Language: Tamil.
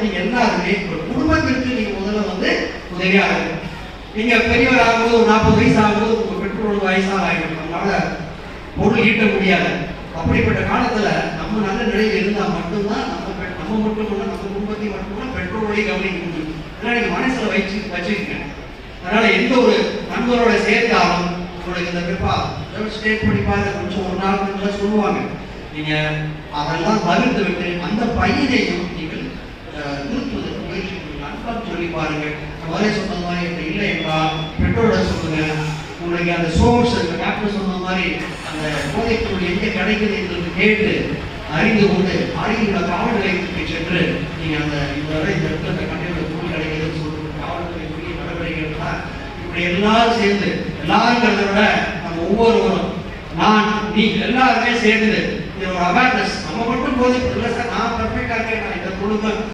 நீங்க எல்லாருமே ஒரு குடும்பத்திற்கு நீங்க முதல்ல வந்து உதவியாக இருக்கும். நீங்க பெரியவர் ஆகும்போது ஒரு 40 வயசு ஆகும்போது உங்க பெற்றோருக்கு வயசாக ஆகிடும், நம்மளால பொருள் ஈட்ட முடியாது. அப்படிப்பட்ட காலத்துல நம்ம நல்ல நிலையில் இருந்தா மட்டும்தான் நம்ம மட்டும் இல்ல, நம்ம குடும்பத்தை மட்டும் பெற்றோரையும் கவனிக்க முடியும். அதனால நீங்க மனசுல வச்சுக்கங்க. அதனால எந்த ஒரு நண்பரோட சேர்ந்தாலும் உங்களுக்கு இந்த பிற்பா ஸ்டேட் பண்ணி பாருங்க, கொஞ்சம் ஒரு நாள் கொஞ்சம் சொல்லுவாங்க. நீங்க அதெல்லாம் தவிர்த்து விட்டு அந்த பையனையும் நீங்கள் நிறுத்துவதற்கு முயற்சி பண்ணுங்க. அன்பாக சொல்லி பாருங்க. அவரே சொன்ன மாதிரி இப்படி இல்லை என்றால் பெற்றோரை சொல்லுங்க. உங்களுக்கு அந்த சோர்ஸ் டாக்டர் சொன்ன மாதிரி அந்த போதைப்பொருள் எங்கே கிடைக்குது என்று கேட்டு அறிந்து கொண்டு அருகிலுள்ள காவல் நிலையத்துக்கு சென்று நீங்க அந்த இந்த இடத்துல அந்த கண்டிப்பாக பொருள் கிடைக்குதுன்னு சொல்லிட்டு காவல் நிலையத்துடைய நடவடிக்கைகள்லாம் இப்படி எல்லாரும் சேர்ந்து, எல்லாருங்கிறத விட நம்ம ஒவ்வொருவரும் நான் நீ எல்லாருமே சேர்ந்து இது ஒரு அவேர்னஸ். நம்ம மட்டும் போதைப்பொருள் இல்லை சார், நான் பர்ஃபெக்டாக இருக்கேன், நான் இந்த குடும்பம்